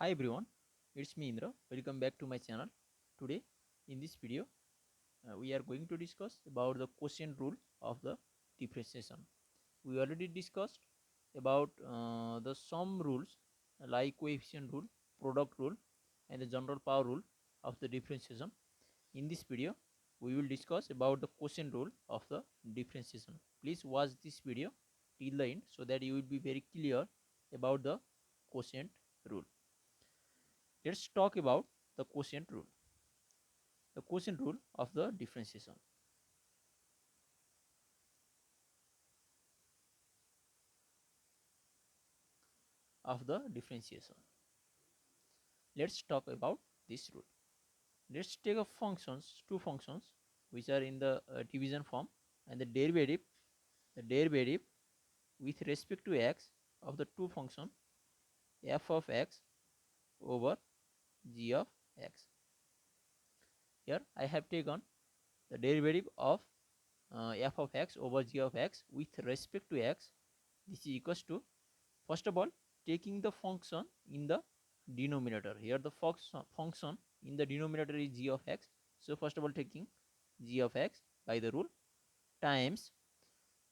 Hi everyone, it's me Indra. Welcome back to my channel. Today in this video we are going to discuss about the quotient rule of the differentiation. We already discussed about the sum rules like coefficient rule, product rule and the general power rule of the differentiation. In this video we will discuss about the quotient rule of the differentiation. Please watch this video till the end so that you will be very clear about the quotient rule. Let's talk about the quotient rule. The quotient rule of the differentiation. Of the differentiation. Let's talk about this rule. Let's take a two functions which are in the division form, and the derivative with respect to x of the two function f of x over g of x. Here I have taken the derivative of f of x over g of x with respect to x. This is equals to, first of all, taking the function in the denominator. Here the function in the denominator is g of x. So first of all, taking g of x by the rule times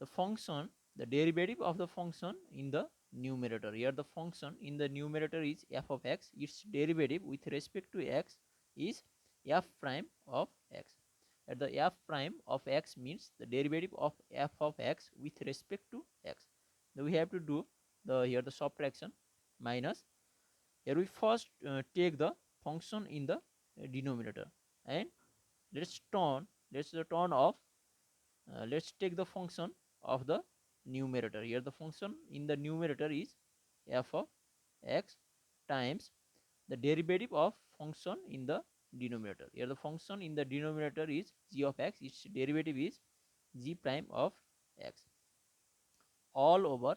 the function, the derivative of the function in the numerator. Here the function in the numerator is f of x. Its derivative with respect to x is f prime of x. At the f prime of x means the derivative of f of x with respect to x. Now we have to do the subtraction minus. Here we first take the function in the denominator, and let's take the function of the numerator. Here the function in the numerator is f of x times the derivative of function in the denominator. Here the function in the denominator is g of x. Its derivative is g prime of x all over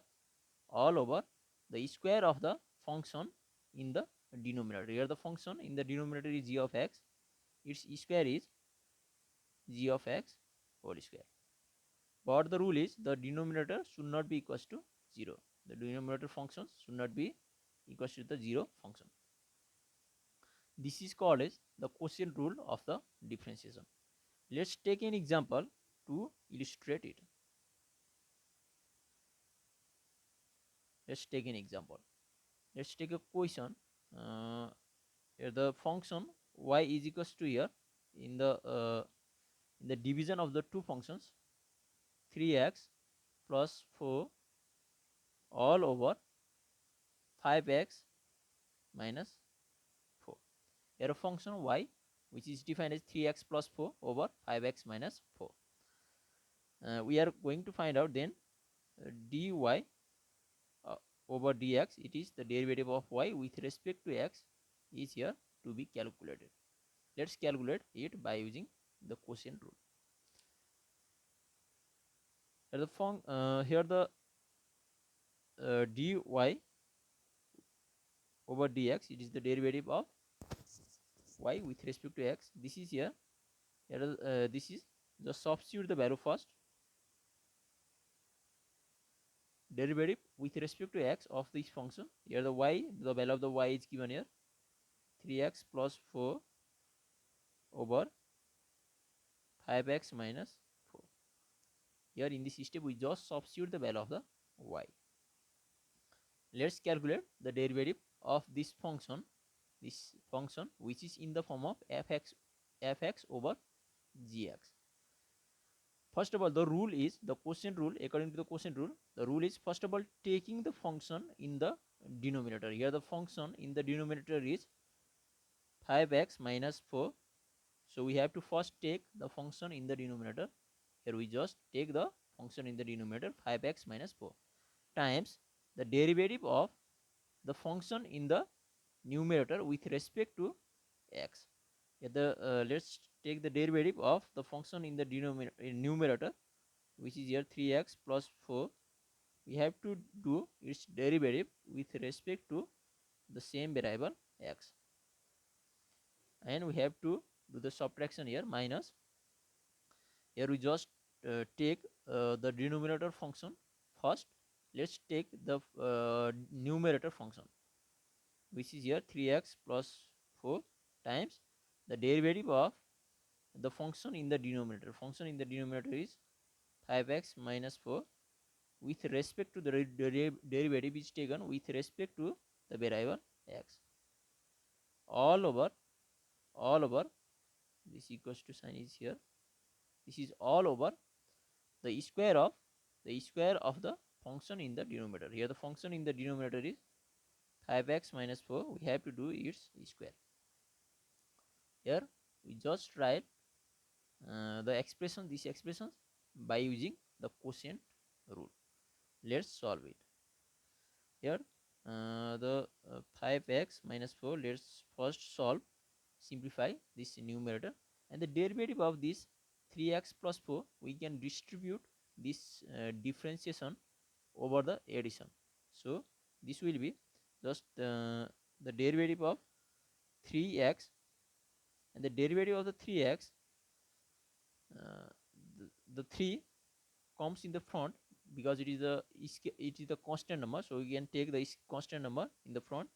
the square of the function in the denominator. Here the function in the denominator is g of x. Its square is g of x whole square. But the rule is the denominator should not be equals to 0. The denominator functions should not be equals to the 0 function. This is called as the quotient rule of the differentiation. Let's take an example to illustrate it. Let's take an example. Let's take a question. Here the function y is equals to, here in the division of the two functions 3x plus 4 all over 5x minus 4. Here a function y which is defined as 3x plus 4 over 5x minus 4. We are going to find out then dy over dx. It is the derivative of y with respect to x is here to be calculated. Let's calculate it by using the quotient rule. Here the dy over dx, it is the derivative of y with respect to x. This is here. This is, just substitute the value first. Derivative with respect to x of this function. Here the y, the value of the y is given here, 3x plus 4 over 5x minus 4. Here in this step we just substitute the value of the y. Let's calculate the derivative of this function which is in the form of fx over gx. First of all, the rule is the quotient rule. According to the quotient rule, the rule is, first of all, taking the function in the denominator. Here the function in the denominator is 5x minus 4. So we have to first take the function in the denominator. Here we just take the function in the denominator 5x minus 4 times the derivative of the function in the numerator with respect to x. Let's take the derivative of the function in the numerator, which is here 3x plus 4. We have to do its derivative with respect to the same variable x, and we have to do the subtraction here minus. Here we just take the denominator function first. Let's take the numerator function. which is here 3x plus 4 times the derivative of the function in the denominator. Function in the denominator is 5x minus 4 with respect to the derivative is taken with respect to the variable x, all over this equals to sign is here, this is all over the square of the function in the denominator. Here the function in the denominator is 5x minus 4, we have to do its square. Here we just write the expression, this expression by using the quotient rule. Let's solve it. Here the 5x minus 4, let's first solve, simplify this numerator, and the derivative of this 3x plus 4 we can distribute this differentiation over the addition. So this will be just the derivative of 3x, and the derivative of the 3x, the 3 comes in the front because it is the constant number, so we can take the constant number in the front,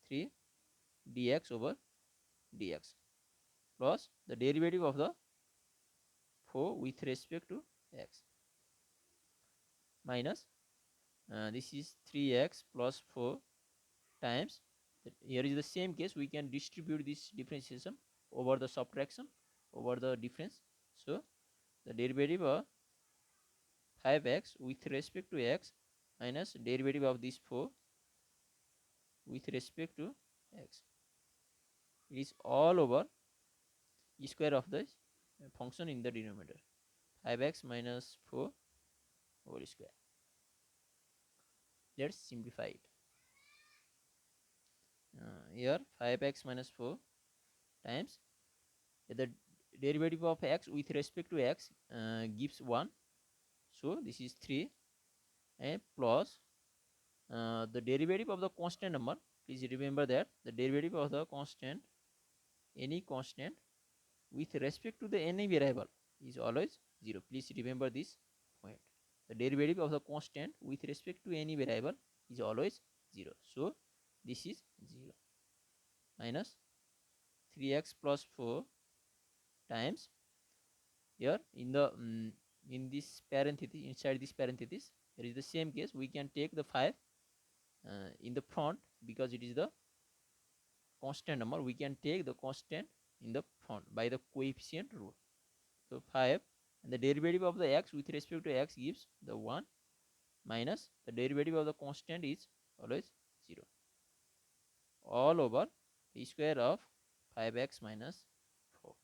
3 dx over dx, plus the derivative of the 4 with respect to x, minus this is 3x plus 4 times, here is the same case, we can distribute this differentiation over the subtraction over the difference. So the derivative of 5x with respect to x minus derivative of this 4 with respect to x, it is all over square of the function in the denominator, 5x minus 4 whole square. Let's simplify it. Here 5x minus 4 times the derivative of x with respect to x gives 1, so this is 3, and plus the derivative of the constant number, please remember that the derivative of the constant, any constant with respect to the any variable is always 0. Please remember this point. The derivative of the constant with respect to any variable is always 0. So this is 0, minus 3x plus 4 times, here in the in this parenthesis, inside this parenthesis there is the same case, we can take the 5 in the front because it is the constant number, we can take the constant in the front by the coefficient rule. So 5, and the derivative of the x with respect to x gives the 1, minus the derivative of the constant is always 0, all over the square of 5x minus 4.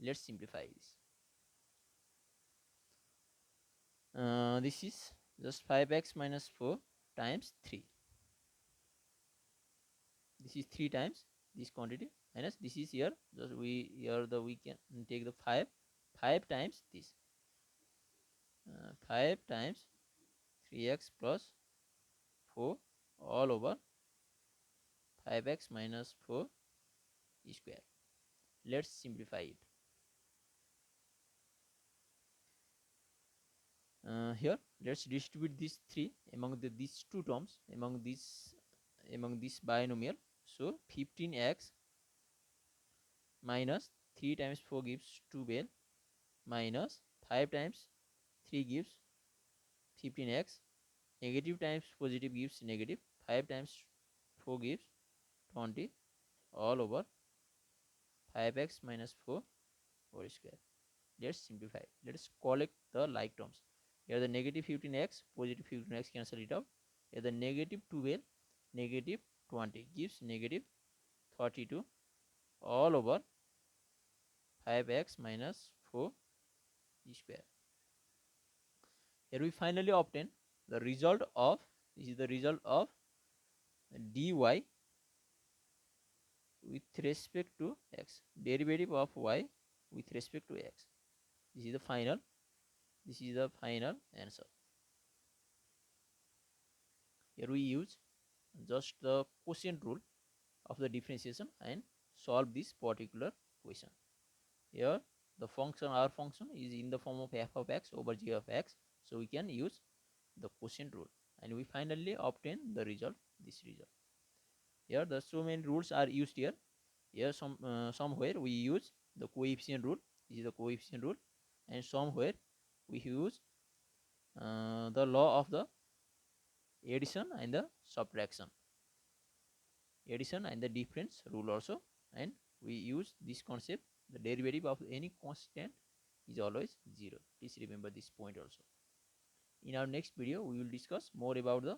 Let's simplify this. This is just 5x minus 4 times 3. This is 3 times this quantity, minus this is here, just we can take the 5 times this, 5 times 3x plus 4 all over 5x minus 4 square. Let's simplify it. Here let's distribute these 3 among these two terms, among this binomial. So 15x minus 3 times 4 gives 12, minus 5 times 3 gives 15x, negative times positive gives negative, 5 times 4 gives 20, all over 5x minus 4 whole square. Let's simplify. Let's collect the like terms. Here the negative 15x, positive 15x cancel it out. Here the negative 12, negative 20 gives negative 32, all over 5x minus 4 square. Here we finally obtain the result of, this is the result of dy with respect to x, derivative of y with respect to x. This is the final answer. Here we use just the quotient rule of the differentiation and solve this particular question. Here the function, our function is in the form of f of x over g of x, so we can use the quotient rule, and we finally obtain the result, this result. Here the so many rules are used here. Here somewhere we use the coefficient rule. This is the coefficient rule, and somewhere we use the law of the addition and the subtraction, addition and the difference rule also. And we use this concept: the derivative of any constant is always 0. Please remember this point also. In our next video we will discuss more about the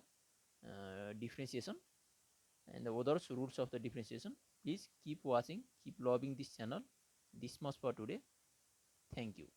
differentiation and the other rules of the differentiation. Please keep watching, keep loving this channel. This much for today. Thank you.